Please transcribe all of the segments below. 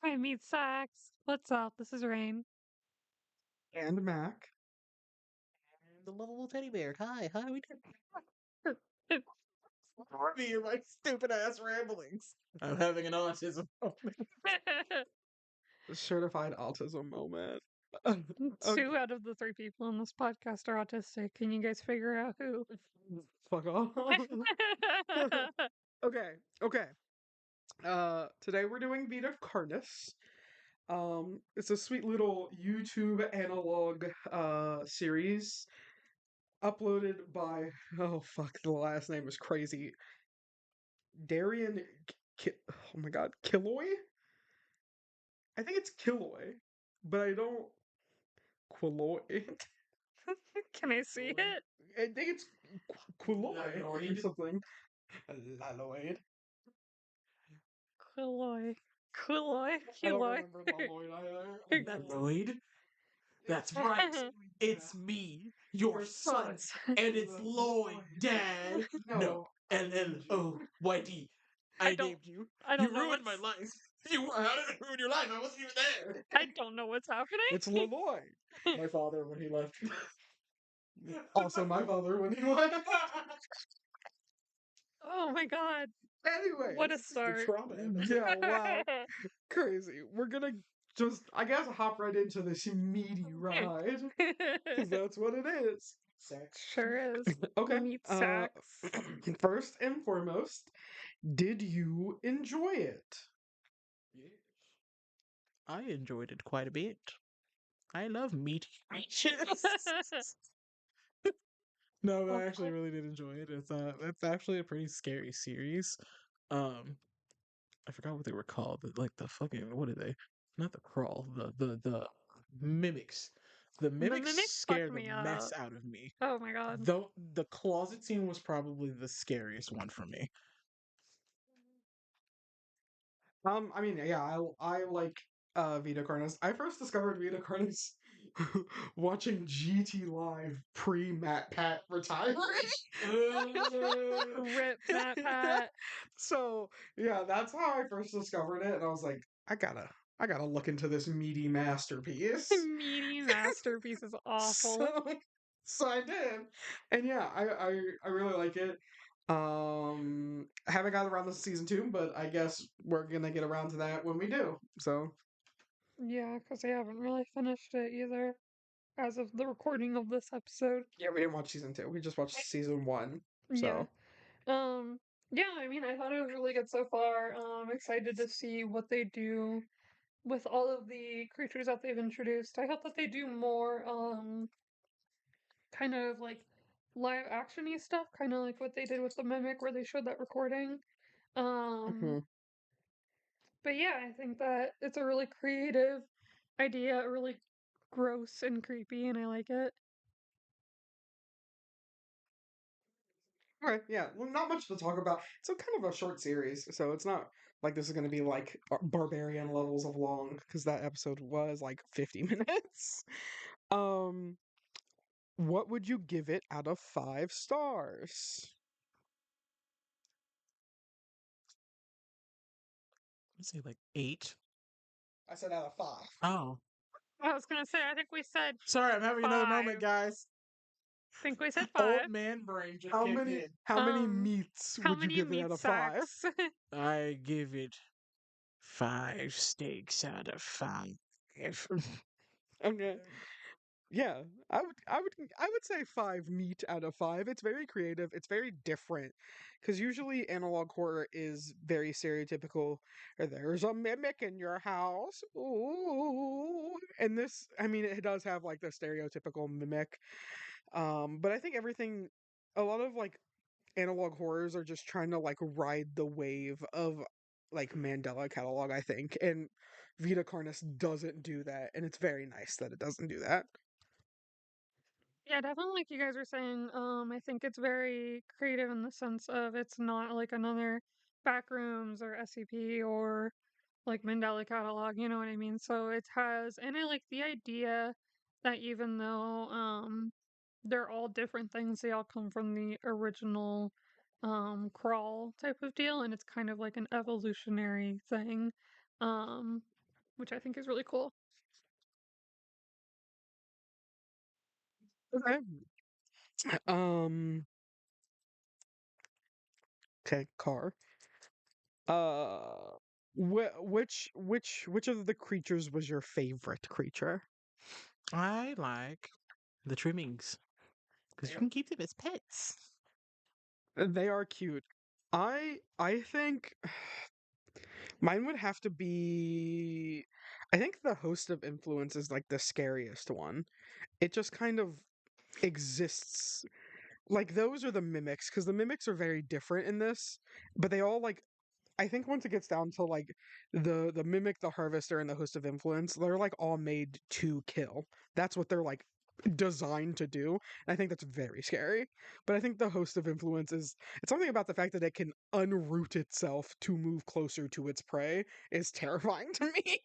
Hi, Meat Sacks. What's up? This is Rain. And Mac. The lovable teddy bear. Hi, how we doing? Me and my stupid ass ramblings. I'm having an autism moment. Certified autism moment. Okay, Two out of the three people on this podcast are autistic. Can you guys figure out who? fuck off. Okay, okay. Today we're doing Vita Carnis. It's a sweet little YouTube analog series uploaded by oh fuck, the last name is crazy. Darian oh my god, Quilloy? I think it's Quilloy, but I don't Quilloy. Can I see it? I think it's Quilloy or something. Laloid. Quilloy. Quilloy. I don't Quilloy. remember Laloid either. Lloyd? That's right. It's me, your son, and it's Lloyd, Dad. No, and oh, Whitey, I I don't- named you. I You don't know ruined my what's- life. How did it ruin your life? I wasn't even there. I don't know what's happening. It's Laloid. My father when he left. Also my father when he left. Oh my god. Anyway. What a start. Trauma. Yeah, wow. Crazy. We're gonna just, I guess, hop right into this meaty ride. Because that's what it is. Sex. Sure is. Okay. Meat Sacks. First and foremost, did you enjoy it? Yes. I enjoyed it quite a bit. I love meaty creatures. No, but I actually really did enjoy it. It's actually a pretty scary series. Um, I forgot what they were called, but like the fucking what are they? Not the crawl, the mimics. The mimics mimics fucked scared the me mess up. out of me. Oh my god. Though the closet scene was probably the scariest one for me. I mean, yeah, I like Vita Carnis. I first discovered Vita Carnis watching GT Live pre Matt Pat retiring. Rip Matt Pat. So yeah, that's how I first discovered it, and I was like, I gotta look into this meaty masterpiece. Meaty masterpiece is awful. So I did, and yeah, I really like it. I haven't got around to season 2, but I guess we're gonna get around to that when we do. So Yeah, because I haven't really finished it either as of the recording of this episode. yeah, we didn't watch season 2. We just watched season 1. Yeah. So Um, yeah, I mean, I thought it was really good so far. Excited to see what they do with all of the creatures that they've introduced. I hope that they do more, kind of like live actiony stuff, kind of like what they did with the Mimic, where they showed that recording. Um, mhm. but yeah, I think that it's a really creative idea, really gross and creepy, and I like it. All right, yeah. Well, not much to talk about. It's a kind of a short series, so it's not like this is going to be like barbarian levels of long because that episode was like 50 minutes. Um, what would you give it out of 5 stars? Let's say like 8. I said out of 5. Oh, I was gonna say, I think we said sorry, I'm having another moment, 5. guys. I think we said Old 5. man brain just How kicked many in. how many Um, meats how would you many give it out meat of 5? sacks? I give it 5 steaks out of 5. Okay. Yeah, I would say 5 meat out of 5. It's very creative. It's very different because usually analog horror is very stereotypical. There's a mimic in your house. Ooh. And this, I mean, it does have like the stereotypical mimic. But I think a lot of like analog horrors are just trying to like ride the wave of like Mandela catalog, I think. And Vita Carnis doesn't do that, and it's very nice that it doesn't do that. Yeah, definitely like you guys were saying, I think it's very creative in the sense of it's not like another Backrooms or SCP or like Mandela catalog, you know what I mean? So it has, and I like the idea that even though they're all different things, they all come from the original crawl type of deal, and it's kind of like an evolutionary thing. Um which I think is really cool. Okay. Um. Okay. Car. Uh. Which of the creatures was your favorite creature? I like the trimmings because you can keep them as pets. They are cute. I think mine would have to be. I think the host of influence is like the scariest one. It just kind of exists. Like those are the mimics because the mimics are very different in this, but they all like I think once it gets down to like the mimic, the harvester, and the host of influence, they're like all made to kill. That's what they're like designed to do. And I think that's very scary. But I think the host of influence is it's something about the fact that it can unroot itself to move closer to its prey is terrifying to me.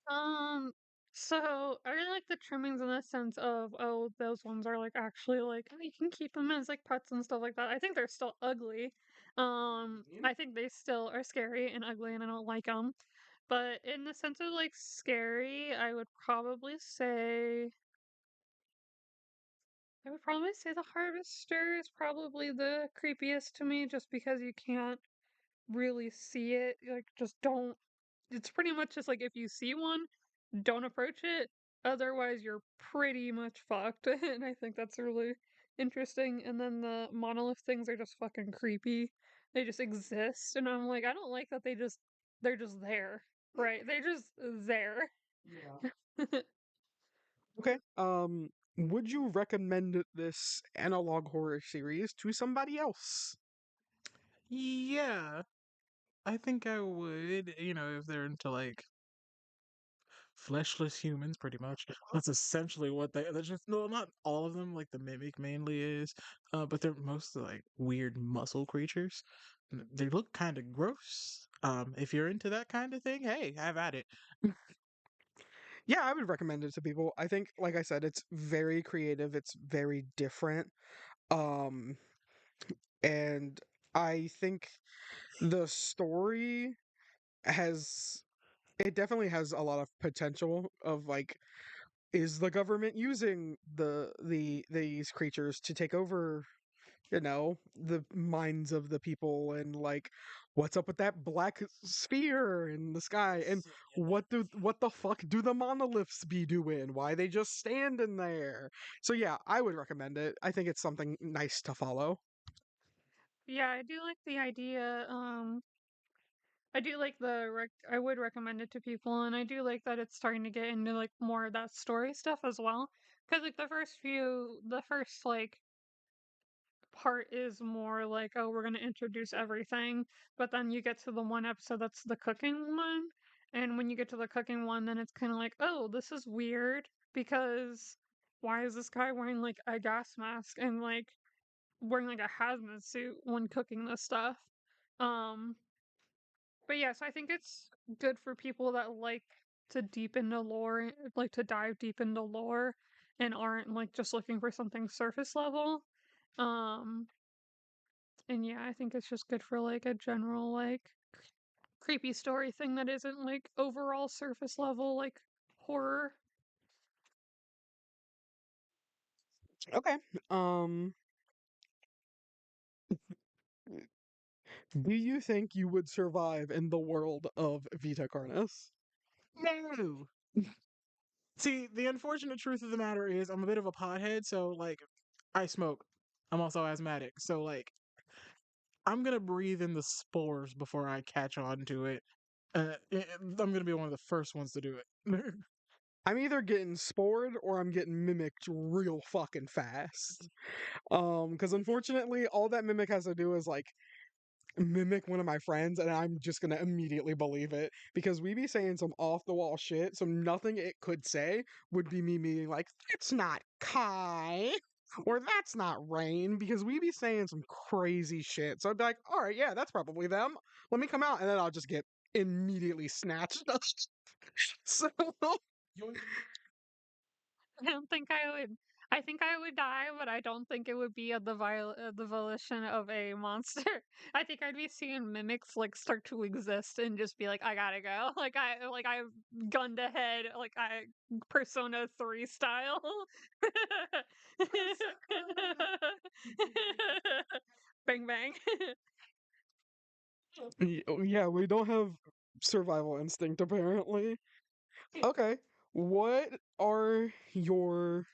Um, so I really like the trimmings in the sense of, oh, those ones are like actually like, oh, you can keep them as like pets and stuff like that. I think they're still ugly. I think they still are scary and ugly and I don't like them. But in the sense of like scary, I would probably say the harvester is probably the creepiest to me just because you can't really see it. Like, just don't. It's pretty much just like if you see one, don't approach it. Otherwise, you're pretty much fucked. And I think that's really interesting. And then the monolith things are just fucking creepy. They just exist. And I'm like, I don't like that they're just there. Right? They're just there. Okay. Would you recommend this analog horror series to somebody else? Yeah, I think I would. You know, if they're into like fleshless humans, pretty much. That's essentially what they're just no, not all of them. Like the mimic mainly is, but they're mostly like weird muscle creatures. They look kind of gross. If you're into that kind of thing, hey, have at it. Yeah, I would recommend it to people. I think, like I said, it's very creative. It's very different. Um, and I think the story has it definitely has a lot of potential of like is the government using these creatures to take over the minds of the people and like what's up with that black sphere in the sky and what the fuck do the monoliths be doing? Why they just standing there? So yeah, I would recommend it. I think it's something nice to follow. Yeah, I do like the idea. I do like I would recommend it to people, and I do like that it's starting to get into like more of that story stuff as well. Because like the first like part is more like, oh, we're gonna introduce everything, but then you get to the one episode that's the cooking one, and when you get to the cooking one, then it's kind of like, oh, this is weird because why is this guy wearing like a gas mask and like wearing like a hazmat suit when cooking this stuff? Um, but yes, I think it's good for people that like to deep into lore, like to dive deep into lore and aren't like just looking for something surface level. Um, and yeah, I think it's just good for like a general like creepy story thing that isn't like overall surface level like horror. Okay. Um, do you think you would survive in the world of Vita Carnis? No. See, the unfortunate truth of the matter is I'm a bit of a pothead, so like I smoke. I'm also asthmatic, so like I'm gonna breathe in the spores before I catch on to it. I'm gonna be one of the first ones to do it. I'm either getting spored or I'm getting mimicked real fucking fast. Because unfortunately, all that mimic has to do is like mimic one of my friends, and I'm just gonna immediately believe it because we be saying some off the wall shit. So nothing it could say would be me being like, "That's not Kai," or "That's not Rain," because we be saying some crazy shit. So I'd be like, "All right, yeah, that's probably them. Let me come out," and then I'll just get immediately snatched up. So I don't think I would. I think I would die, but I don't think it would be of the volition of a monster. I think I'd be seeing mimics like start to exist and just be like, I gotta go. I gunned ahead, like I Persona 3 style. Bang bang. Oh, yeah, we don't have survival instinct apparently. Okay. What are your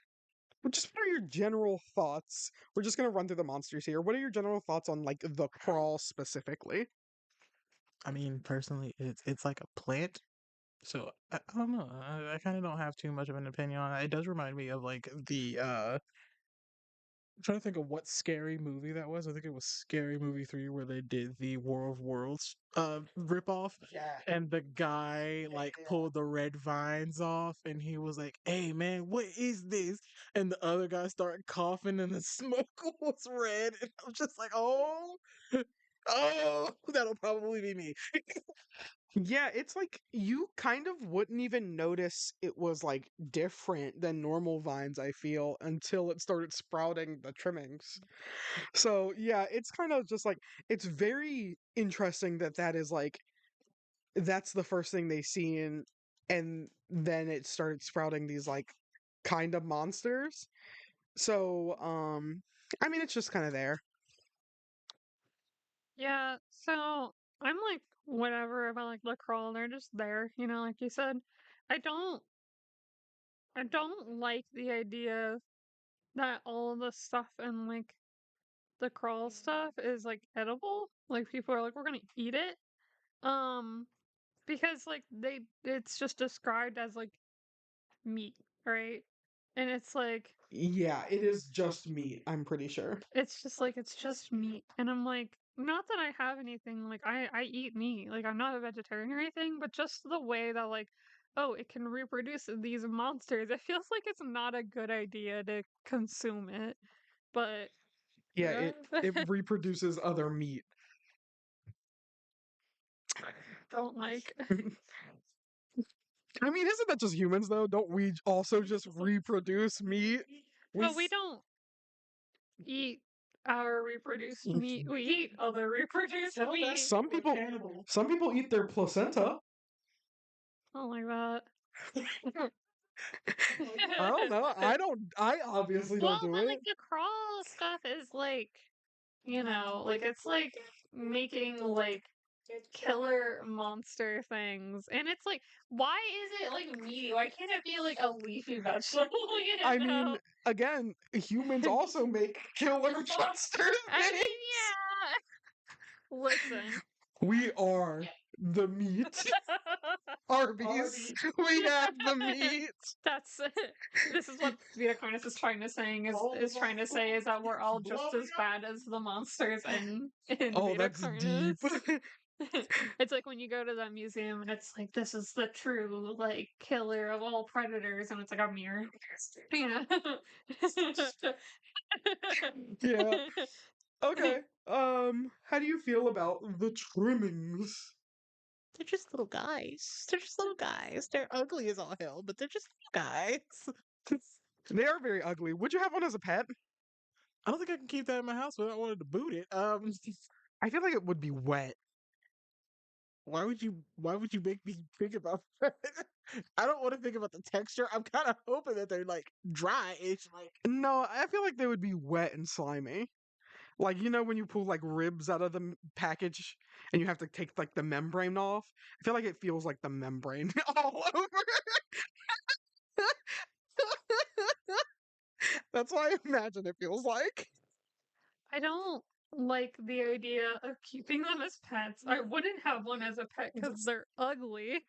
what are your general thoughts? We're just gonna run through the monsters here. What are your general thoughts on like the crawl specifically? I mean, personally, it's like a plant. So I don't know. I kind of don't have too much of an opinion on it. It does remind me of like the I'm trying to think of what scary movie that was. I think it was Scary Movie 3 where they did the War of Worlds ripoff. Yeah. And the guy like pulled the red vines off and he was like, "Hey man, what is this?" And the other guy started coughing and the smoke was red. And I was just like, "Oh, oh, that'll probably be me." Yeah, it's like you kind of wouldn't even notice it was like different than normal vines, I feel, until it started sprouting the trimmings. So, yeah, it's kind of just like it's very interesting that that is like that's the first thing they see and then it started sprouting these like kind of monsters. So, I mean it's just kind of there. Yeah, so I'm like whatever about like the crawl, they're just there, like you said. I don't I don't like the idea that all the stuff in like the crawl stuff is like edible. Like people are like, we're gonna eat it. Um, because like it's just described as like meat, right? And it's like Yeah, it is just meat, I'm pretty sure. it's just meat. And I'm like, not that I have anything like I eat meat. Like I'm not a vegetarian or anything, but just the way that like oh, it can reproduce these monsters. It feels like it's not a good idea to consume it. But Yeah, yeah. it reproduces other meat. Don't like. I mean, isn't that just humans though? Don't we also just reproduce meat? We But we don't eat our reproduced s- meat. We eat other reproduced meat. some people eat their placenta. Oh my god. I don't know. I obviously Well, don't do but like it. the crawl stuff is like, like it's like making like killer monster things. And it's like, why is it like meaty? Why can't it be like a leafy vegetable? I mean, again, humans also make killer monsters. I mean, yeah. Listen. We are the meat. Arby's. We have the meat. That's this is what Vita Carnis is trying to saying is trying to say is that we're all just as bad as the monsters in Oh, Vita that's Carnis. deep. It's like when you go to that museum and it's like this is the true like killer of all predators and it's like a mirror. Yeah. Yeah. Okay. How do you feel about the trimmings? They're just little guys. They're just little guys. They're ugly as all hell, but they're just little guys. They are very ugly. Would you have one as a pet? I don't think I can keep that in my house without wanting to boot it. I feel like it would be wet. Why would you make me think about that? I don't want to think about the texture. I'm kind of hoping that they're like dry-ish, like No, I feel like they would be wet and slimy. Like, you know, when you pull like ribs out of the package and you have to take like the membrane off? I feel like it feels like the membrane all over. That's what I imagine it feels like. I don't like the idea of keeping them as pets. I wouldn't have one as a pet because they're ugly.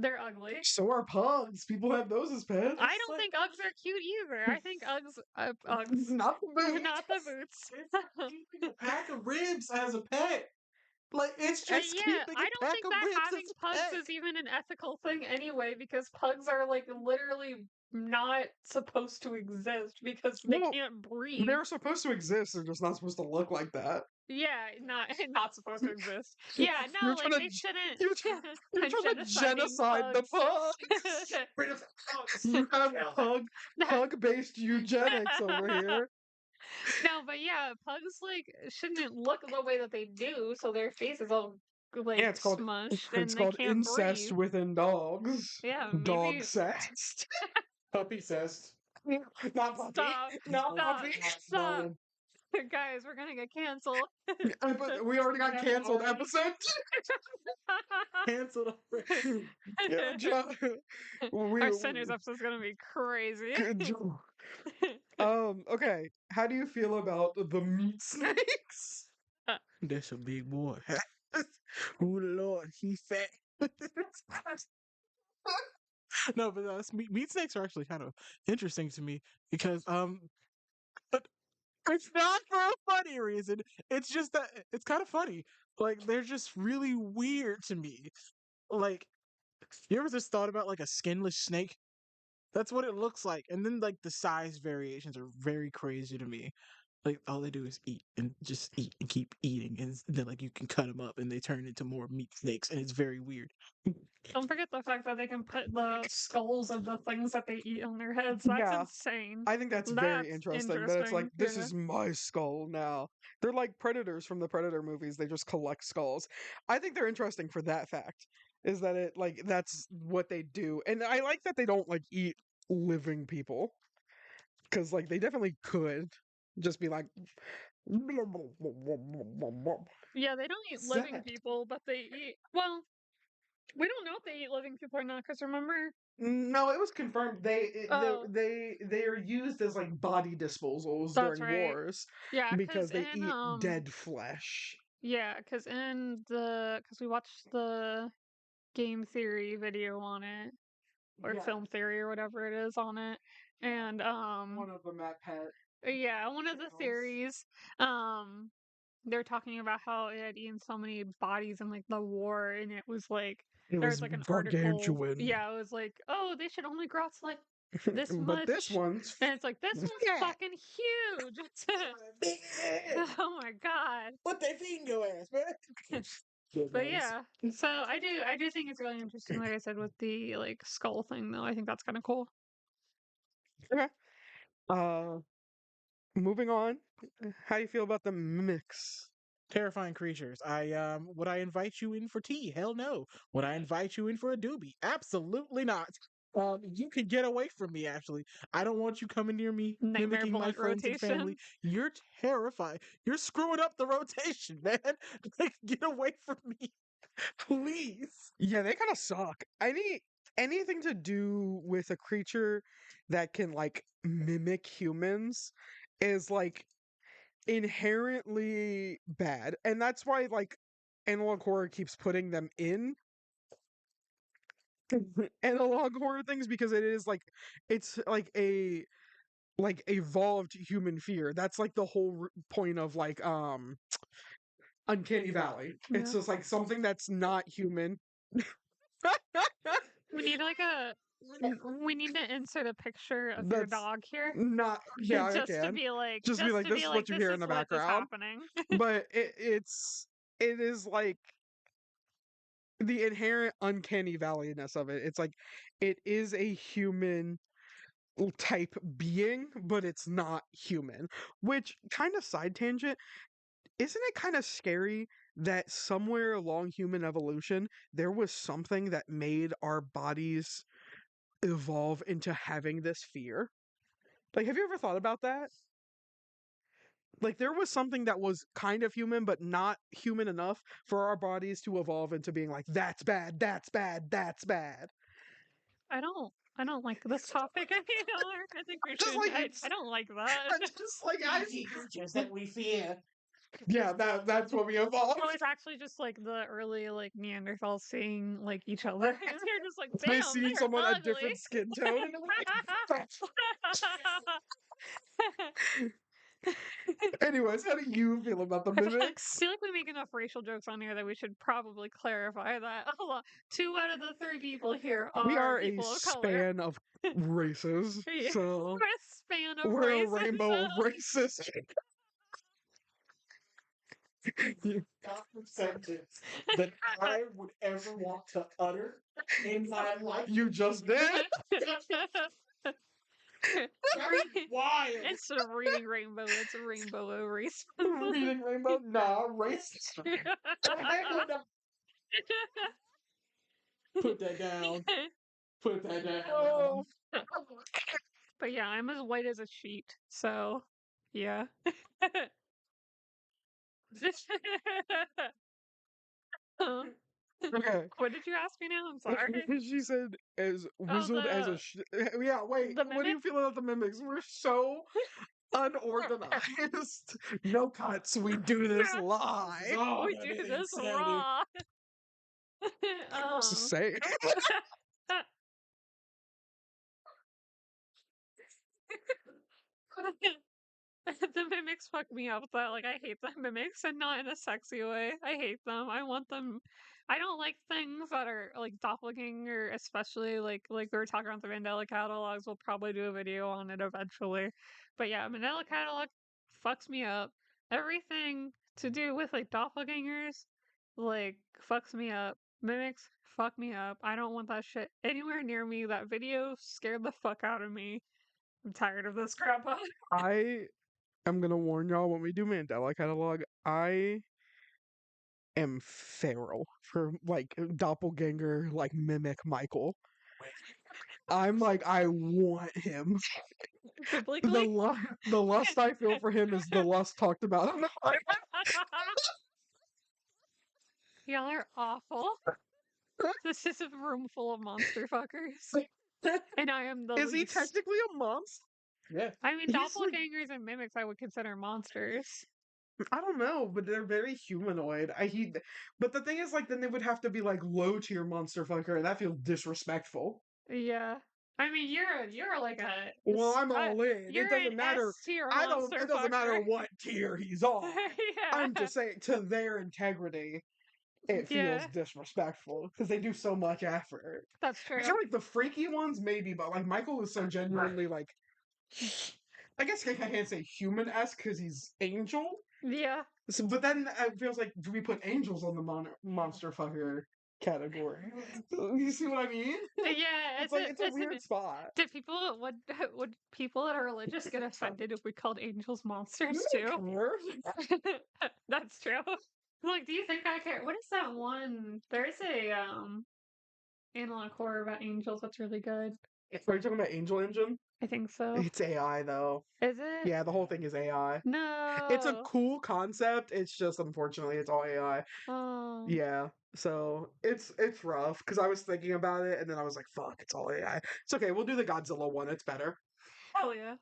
They're ugly. So are pugs. People have those as pets. I don't think Uggs are cute either. I think Uggs, Not the boots. not the boots. keeping a pack of ribs as a pet. Like it's just Yeah, keeping I a don't pack think of that ribs as having a pugs pet. is even an ethical thing anyway, because pugs are like literally not supposed to exist because they Well, can't breathe. they're supposed to exist. They're just not supposed to look like that. Yeah, not not supposed to exist. Yeah, You're no, trying like to they shouldn't. you're trying you're I'm trying to genociding genocide the pugs. pugs. You have pug based eugenics over here. No, but yeah, pugs like shouldn't look the way that they do, so their face is all Yeah, like smushed it's and they called can't incest breathe. within dogs. Yeah, Dog maybe cest. Puppy cest. Not puppy. stop, Not stop, puppy. stop. Guys, we're gonna get canceled. But we already got canceled episode. Canceled already. Yeah, we Our Sinners episode's gonna be crazy. okay. How do you feel about the meat snakes? That's a big boy. Oh Lord, he fat. No, but meat snakes are actually kind of interesting to me because but it's not for a funny reason. It's just that it's kind of funny. Like they're just really weird to me. Like you ever just thought about like a skinless snake? That's what it looks like. And then like the size variations are very crazy to me. Like all they do is eat and just eat and keep eating, and then like you can cut them up and they turn into more meat snakes, and it's very weird. Don't forget the fact that they can put the skulls of the things that they eat on their heads. That's Yeah, insane. I think that's very That's interesting. That it's like, interesting. this Yeah. is my skull now. They're like predators from the Predator movies. They just collect skulls. I think they're interesting for that fact. Is that it like that's what they do. And I like that they don't like eat living people. Because like they definitely could just be like Yeah, they don't eat living Zed. people, but they eat. Well, we don't know if they eat living people or not, because remember. No, it was confirmed Oh, they are used as like body disposals that's during right. wars Yeah, because they eat dead flesh. because in because we watched the game theory video on it, or Yeah, film theory or whatever it is on it. And one of them at Pet yeah, one of the channels. theories, um they're talking about how it had eaten so many bodies in like the war, and it was like It there was was like an article. gargantuan, Yeah, it was like, oh, they should only grow to like this but this much, one's and it's like this one's yeah. fucking huge. Big head. Oh my god. What they feeding your ass, man? Good But nice. yeah, so I do think it's really interesting, like I said, with the like skull thing though. I think that's kind of cool. Okay. Uh, moving on. How do you feel about the mimics? Terrifying creatures. Would I invite you in for tea? Hell no. Would I invite you in for a doobie? Absolutely not. You can get away from me, actually. I don't want you coming near me, Nightmare mimicking my bullet friends and family. rotation. You're terrifying. You're screwing up the rotation, man. Like, get away from me. Please. Yeah, they kind of suck. Anything to do with a creature that can like mimic humans is like inherently bad. And that's why like analog horror keeps putting them in analog horror things because it's like a like evolved human fear. That's like the whole point of like Uncanny Valley. It's Yeah. just like something that's not human. We need like we need to insert a picture of your That's dog here. not yeah, I Just to can. be like Just be like, this is what you this hear in is the what is background. happening. But it is like the inherent uncanny valleyness of it. It's like it is a human type being, but it's not human. Which kind of side tangent, isn't it kind of scary that somewhere along human evolution there was something that made our bodies evolve into having this fear? Like, have you ever thought about that? Like, there was something that was kind of human, but not human enough for our bodies to evolve into being like, that's bad, that's bad, that's bad. I don't like this topic anymore. I think we Just should. like I don't like that. I'm just like I Creatures that we fear. yeah, that's what we evolved. It was actually just like the early like Neanderthals seeing like each other, and they're just like, They damn, seeing they're someone a ugly. different skin tone and they're like, Anyways, how do you feel about the I mimics? feel like we make enough racial jokes on here that we should probably clarify that. Hold on. 2 out of the 3 people here We are are a people of color. span of races, Yeah, so we're a span of we're a races. rainbow of races. The sentence that I would ever want to utter in my life. You just did. Wild. It's a reading rainbow. It's a rainbow of race. Reading rainbow, nah, racist. Put that down. Put that down. Oh. But yeah, I'm as white as a sheet, so yeah. Huh? Okay. What did you ask me now? I'm sorry. She said, "As Oh, wizard as a yeah." Wait, the what do you mimic? feel about the mimics? We're so unorganized. No cuts. We do this live. Oh, We that do is this insanity. raw. Just um, say. the mimics fuck me up though. Like I hate the mimics and not in a sexy way. I hate them. I want them. I don't like things that are like doppelganger, especially like we were talking about the Mandela catalogs. We'll probably do a video on it eventually. But yeah, Mandela catalog fucks me up. Everything to do with like doppelgangers like fucks me up. Mimics fuck me up. I don't want that shit anywhere near me. That video scared the fuck out of me. I'm tired of this crap. I am gonna warn y'all when we do Mandela catalog. I am feral for like doppelganger, like mimic Michael. I'm like, I want him. Biblically. The lust I feel for him is the lust talked about in the Bible. Y'all are awful. This is a room full of monster fuckers. And I am the Is he least. technically a monster? Yeah. I mean, He's like, doppelgangers and mimics I would consider monsters. I don't know, but they're very humanoid. But the thing is, like, then they would have to be like low tier monster fucker, and that feels disrespectful. Yeah. I mean, you're like a. Well, I'm all in. It You're an doesn't matter. S tier I don't. monster It doesn't matter fucker. what tier he's on. I'm Yeah. just saying, to their integrity, it feels Yeah. disrespectful because they do so much effort. That's I true. feel like the freaky ones, maybe, but like Michael is so genuinely like. I guess I can't say human-esque because he's angel. Yeah. So, but then it feels like, do we put angels on the monster fucker category? You see what I mean? Yeah. It's like it's a weird spot. Did people would people that are religious get offended if we called angels monsters You too? don't care. That's true. Like, do you think I care? What is that one? There's a analog horror about angels that's really good. Are you talking about Angel Engine? I think so. It's AI though. Is it? Yeah, the whole thing is AI. It's a No. cool concept. It's just unfortunately it's all AI. Oh. Yeah. So it's rough because I was thinking about it and then I was like, fuck, it's all AI. It's okay, we'll do the Godzilla one, it's better. Hell yeah.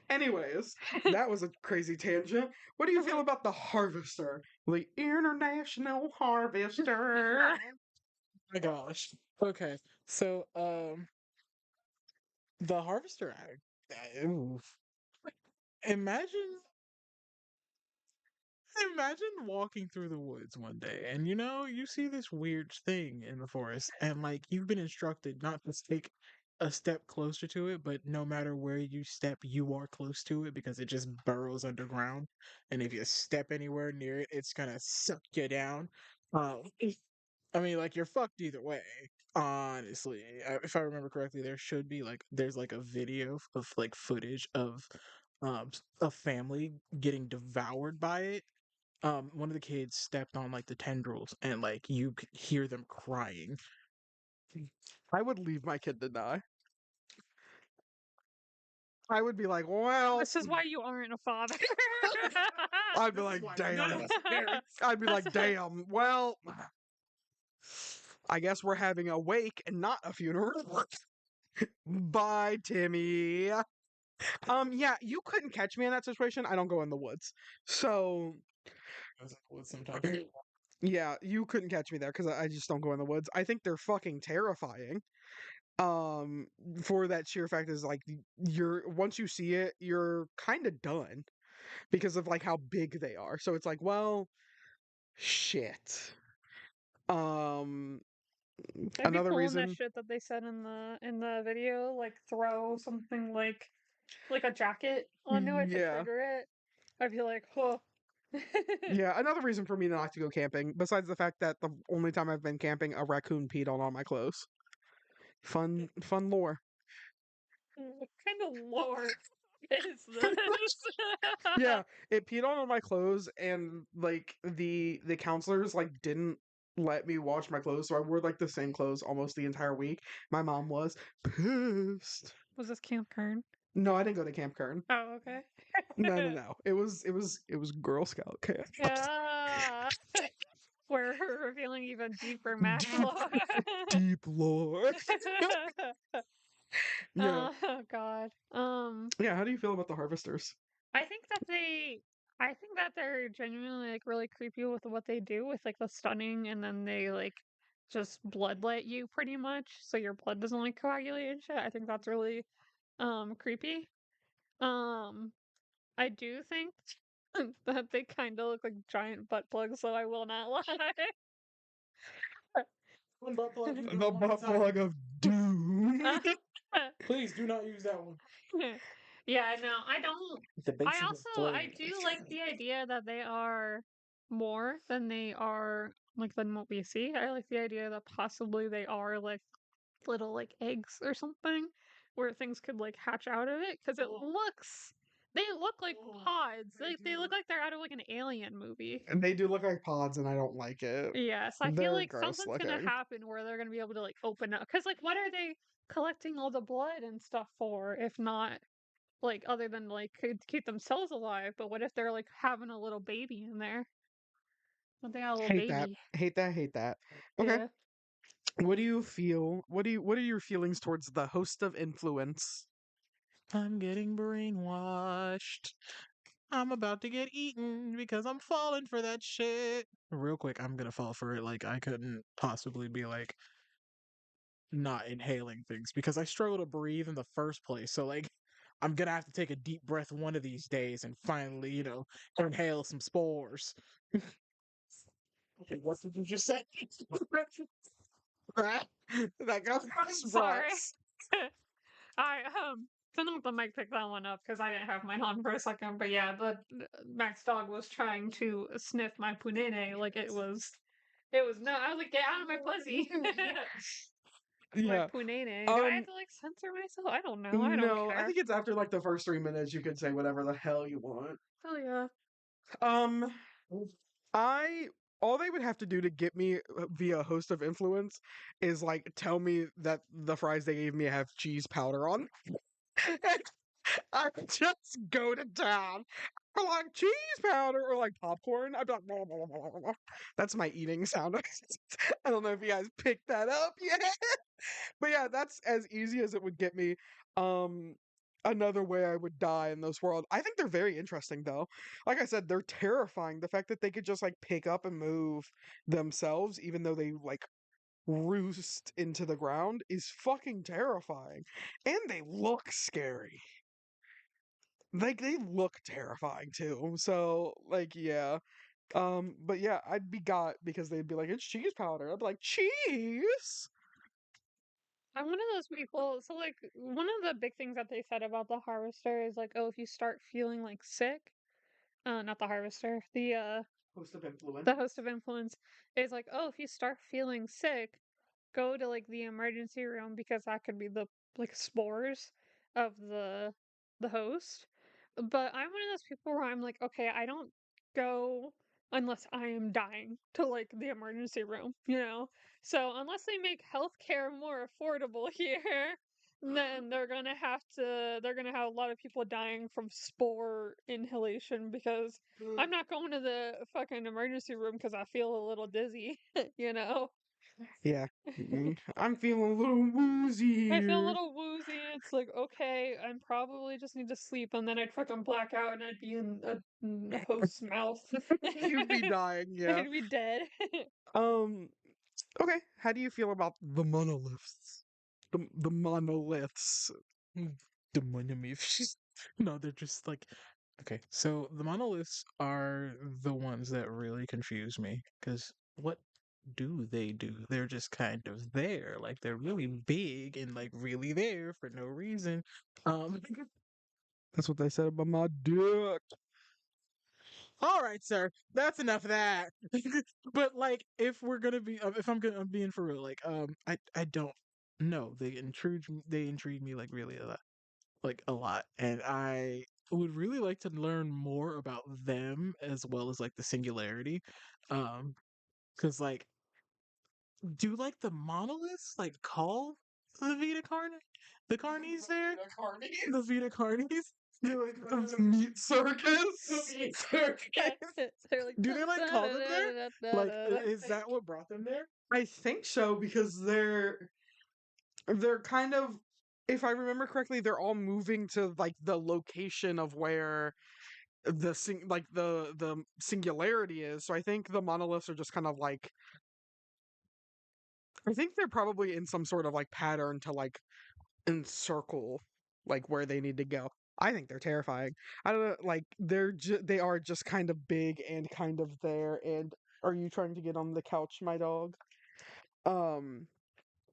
Anyways, that was a crazy tangent. What do you feel about the Harvester? The International Harvester. My gosh. Okay. So, the harvester ag. Oof. Imagine Imagine walking through the woods one day and you see this weird thing in the forest and like you've been instructed not to take a step closer to it, but no matter where you step, you are close to it because it just burrows underground. And if you step anywhere near it, it's gonna suck you down. Um, I mean, like you're fucked either way. Honestly, if I remember correctly, there's like a video of like footage of a family getting devoured by it. One of the kids stepped on like the tendrils and like you could hear them crying. I would leave my kid to die. I would be like, well, This is why you aren't a father. I'd be like, damn. I'd be That's like, damn. Well, I guess we're having a wake and not a funeral. Bye, Timmy. Yeah, you couldn't catch me in that situation. I don't go in the woods. So, Sometimes. yeah, you couldn't catch me there because I just don't go in the woods. I think they're fucking terrifying. For that sheer fact is like you're once you see it, you're kind of done. because of like how big they are. So it's like, well, shit. Um, I'd be another pulling that reason, shit that they said in the video, like throw something like a jacket onto it to yeah, trigger it. I'd be like, huh. yeah, another reason for me not to go camping, besides the fact that the only time I've been camping, a raccoon peed on all my clothes. Fun lore. What kind of lore is this? Yeah, it peed on all my clothes, and like the counselors like didn't let me wash my clothes, so I wore like the same clothes almost the entire week. My mom was pissed. Was this Camp Kern? No, I didn't go to Camp Kern. Oh, okay. No, no, no. It was Girl Scout camp. Yeah. We're revealing even deeper math Deep, lore. deep lore. Yeah, Oh God. yeah. How do you feel about the harvesters? I think that they I think that they're genuinely like really creepy with what they do with like the stunning and then they like just bloodlet you pretty much so your blood doesn't like coagulate and shit. I think that's really creepy. Um I do think that they kind of look like giant butt plugs, so I will not lie. One butt plug you The don't want butt inside plug you. of doom. Please do not use that one. Yeah, no, I don't. The base I of the also I flame. do like the idea that they are more than they are like than what we see. I like the idea that possibly they are like little like eggs or something where things could like hatch out of it because they look like pods. They look like they're out of like an alien movie. And they do look like pods, and I don't like it. Yeah, so I feel They're like gross something's gonna looking. happen where they're gonna be able to like open up. Because like, what are they collecting all the blood and stuff for if not like other than like to keep themselves alive? But what if they're like having a little baby in there? What they got a little Hate that. baby? Hate that. Hate that. Okay. Yeah. What do you feel? What are your feelings towards the host of influence? I'm getting brainwashed. I'm about to get eaten because I'm falling for that shit. Real quick, I'm gonna fall for it. Like, I couldn't possibly be like not inhaling things because I struggle to breathe in the first place. So, like, I'm gonna have to take a deep breath one of these days and finally, inhale some spores. What did you just say? That got I'm sorry. sprouts. I don't know if the mic picked that one up because I didn't have mine on for a second. But yeah, the Max dog was trying to sniff my punene like it was no. I was like, get out of my pussy. My Yeah. punene. Do I have Um. to like censor myself? I don't know. I don't No, I care. think it's after like the first 3 minutes you can say whatever the hell you want. Hell yeah. Um. I all they would have to do to get me via host of influence is like tell me that the fries they gave me have cheese powder on. I would just go to town for like cheese powder or like popcorn. I'd be like, blah, blah, blah, blah, blah. That's my eating sound. I don't know if you guys picked that up yet, but yeah, that's as easy as it would get me. Um, Another way I would die in this world. I think they're very interesting though. Like I said, they're terrifying. The fact that they could just like pick up and move themselves, even though they like roost into the ground, is fucking terrifying. And they look scary. Like they look terrifying too. So like yeah. But yeah, I'd be got because they'd be like, it's cheese powder. I'd be like, cheese? I'm one of those people. So like one of the big things that they said about the harvester is like, oh, if you start feeling like sick, not the harvester, Host of influence. the host of influence is like, oh, if you start feeling sick, go to like the emergency room because that could be the like spores of the host. But I'm one of those people where I'm like, okay, I don't go unless I am dying to like the emergency room, you know? So unless they make healthcare more affordable here, then they're gonna have a lot of people dying from spore inhalation because I'm not going to the fucking emergency room because I feel a little dizzy, you know? Yeah. I'm feeling a little I feel a woozy. little woozy. It's like, okay, I probably just need to sleep, and then I'd fucking black out and I'd be in a host's mouth. You'd be dying, yeah. I'd be dead. Um, okay. How do you feel about the monoliths? The monoliths. The money. No, they're just like Okay, so the monoliths are the ones that really confuse me because what do they do? They're just kind of there, like they're really big and like really there for no reason. Um, That's what they said about my dick. all right, sir, that's enough of that. But like, if we're gonna be, if I'm being for real, like, I don't know. They intrigue me like really a lot, like a lot, and I would really like to learn more about them as well as like the singularity, um, because like, do like the monoliths like call the Vita Carnis, the Carnies there, the Vita Carnies? They're like the meat circus. The meat Yeah, circus. they're like Do they like call them there? Like, is that what brought them there? I think so because they're kind of, if I remember correctly, they're all moving to like the location of where the singularity is. So I think the monoliths are just kind of like, I think they're probably in some sort of like pattern to like encircle like where they need to go. I think they're terrifying. I don't know, like they are just kind of big and kind of there. And are you trying to get on the couch, my dog? Um,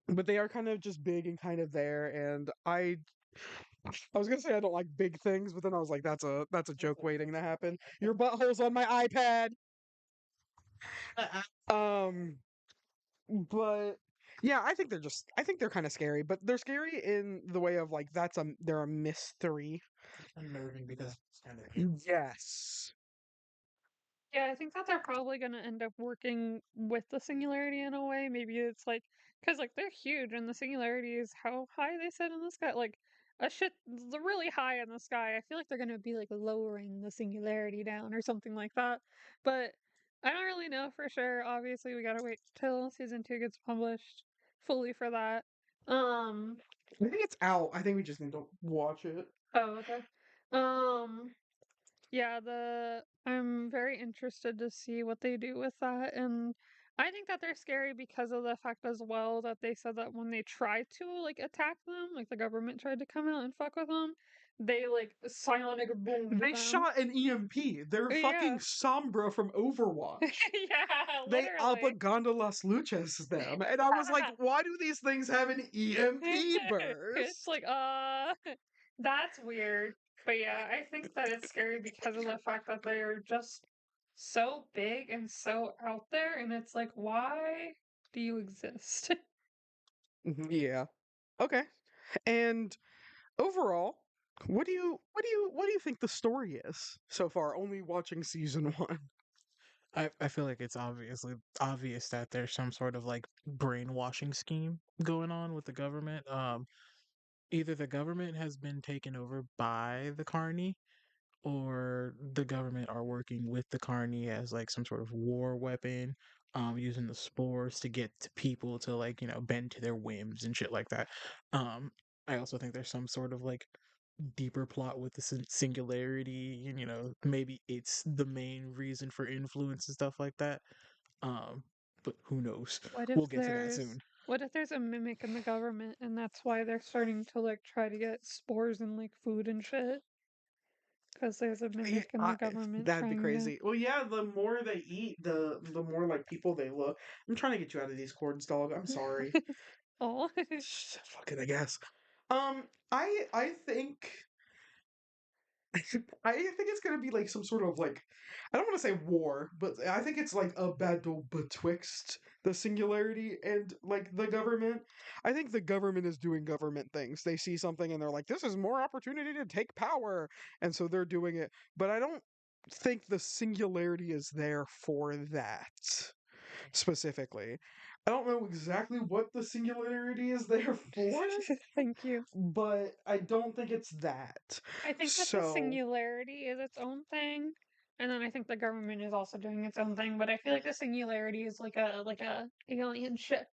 but they are kind of just big and kind of there. And I was gonna say I don't like big things, but then I was like, that's a joke waiting to happen. Your butthole's on my iPad. Um, but yeah, I think they're kind of scary, but they're scary in the way of like they're a mystery. Unnerving because it's kind of Yes. Yeah, I think that they're probably gonna end up working with the singularity in a way. Maybe it's like, because like they're huge, and the singularity is how high they said in the sky, like they're really high in the sky. I feel like they're gonna be like lowering the singularity down or something like that. But I don't really know for sure. Obviously, we gotta wait till season 2 gets published fully for that. Um. I think it's out. I think we just need to watch it. Oh, okay. Um. Yeah, the I'm very interested to see what they do with that, and I think that they're scary because of the fact as well that they said that when they tried to like attack them, like the government tried to come out and fuck with them, they like sonic boomed They them. shot an EMP. They're Yeah. fucking Sombra from Overwatch. Yeah, They literally. Apagonda las Luchas them. And I was like, why do these things have an EMP It's burst? like, that's weird. But yeah, I think that it's scary because of the fact that they're just so big and so out there, and it's like, why do you exist? Yeah. Okay. And overall, what do you think the story is so far? Only watching season one. I feel like it's obvious that there's some sort of like brainwashing scheme going on with the government. Either the government has been taken over by the Carney, or the government are working with the Carney as like some sort of war weapon, using the spores to get to people to like, bend to their whims and shit like that. Um, I also think there's some sort of like deeper plot with the singularity, and maybe it's the main reason for influence and stuff like that. Um, but who knows? What if We'll get to that there's soon. what if there's a mimic in the government and that's why they're starting to like try to get spores in like food and shit? Because there's a Yeah, mimic in the government that'd be trying to. crazy. Well, yeah, the more they eat, the more like people they look. I'm trying to get you out of these cords, dog. I'm sorry. Oh. Fuck it, I guess. I think I think it's gonna be like some sort of like, I don't want to say war, but I think it's like a battle betwixt the singularity and like the government. I think the government is doing government things. They see something and they're like, "This is more opportunity to take power," and so they're doing it. But I don't think the singularity is there for that specifically. I don't know exactly what the singularity is there for, Thank you. but I don't think it's that. I think that the So singularity is its own thing, and then I think the government is also doing its own thing. But I feel like the singularity is like a alien ship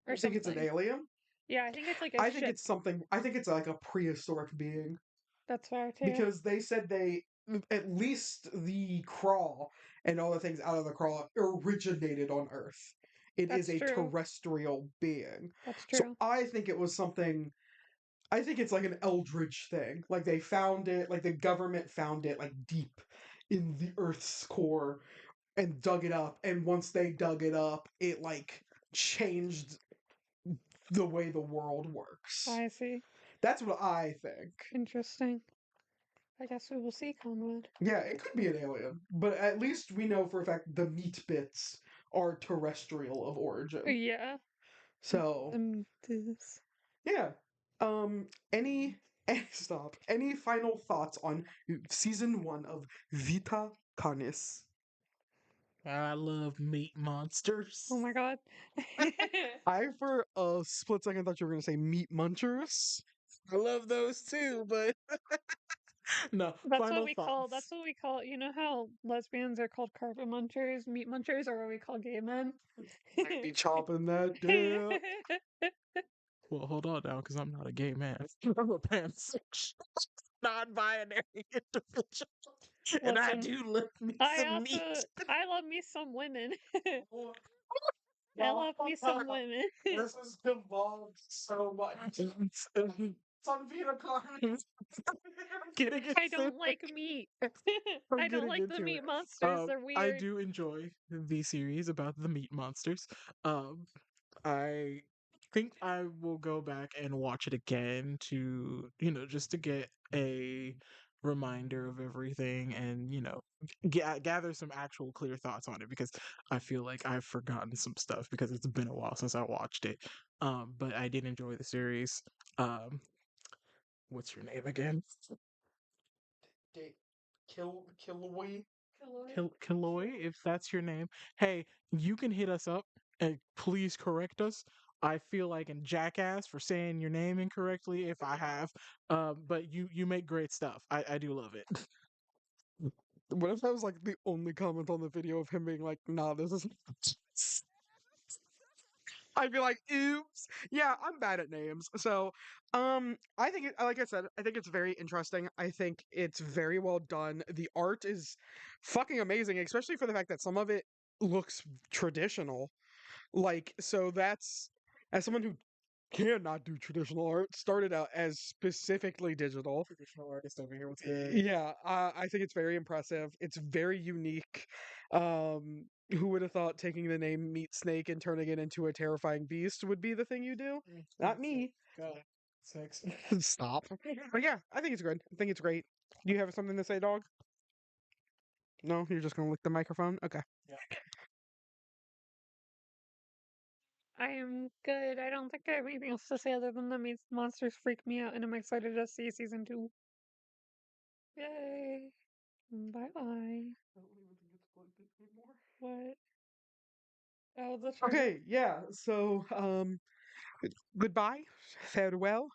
or you think it's an something. alien? Yeah, I think it's like a I think ship. it's something. I think it's like a prehistoric being That's fair too. because they said they at least the crawl and all the things out of the crawl originated on Earth. It is That's a true. terrestrial being. That's So true. I think it was something. I think it's like an eldritch thing. Like they found it, like the government found it like deep in the Earth's core and dug it up. And once they dug it up, it like changed the way the world works. I see. That's what I think. Interesting. I guess we will see, Conrad. Yeah, it could be an alien, but at least we know for a fact the meat bits are terrestrial of origin. Yeah. So, This. yeah. Any stop. Any final thoughts on season 1 of Vita Carnis? I love meat monsters. Oh my god. I for a split second thought you were gonna say meat munchers. I love those too, but no. That's what Final we call. thoughts. That's what we call. You know how lesbians are called carpet munchers, meat munchers, or what we call gay men. I'd be chopping that dick. Well, hold on now, because I'm not a gay man. I'm a pansexual, non-binary individual, and I Listen, do love me I some meat. also I love me some women. I love me some women. This has devolved so much. It's on Vita Carnis. I'm getting I into don't like meat. I'm I don't getting like the into it. meat monsters. They're I weird. do enjoy the series about the meat monsters. Um, I think I will go back and watch it again to, just to get a reminder of everything and, gather some actual clear thoughts on it because I feel like I've forgotten some stuff because it's been a while since I watched it. But I did enjoy the series. Um, what's your name again? Killoy. Killoy, if that's your name. Hey, you can hit us up and please correct us. I feel like a jackass for saying your name incorrectly if I have. But you make great stuff. I do love it. What if that was like the only comment on the video of him being like, nah, this is I'd be like, oops. Yeah, I'm bad at names. So, I think like I said, I think it's very interesting. I think it's very well done. The art is fucking amazing, especially for the fact that some of it looks traditional. Like, so that's as someone who cannot do traditional art, started out as specifically digital. Traditional artist over here. What's good? Yeah, I think it's very impressive. It's very unique. Who would have thought taking the name Meat Snake and turning it into a terrifying beast would be the thing you do? Not me. God, sex. Stop. But yeah, I think it's good. I think it's great. Do you have something to say, dog? No, you're just gonna lick the microphone? Okay. Yeah. I am good. I don't think I have anything else to say other than the monsters freak me out, and I'm excited to see season 2. Yay! Bye bye. What? Oh, the trigger. Okay, yeah. So, goodbye, farewell,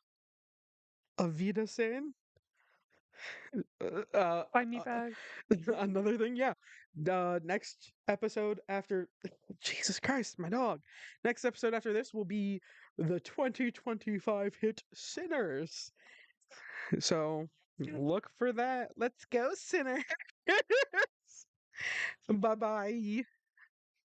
auf Wiedersehen. Uh, uh, Bye, me uh, bag. another thing, yeah. The next episode after Jesus Christ, my dog. Next episode after this will be the 2025 hit Sinners. So look for that. Let's go, Sinners. Bye bye.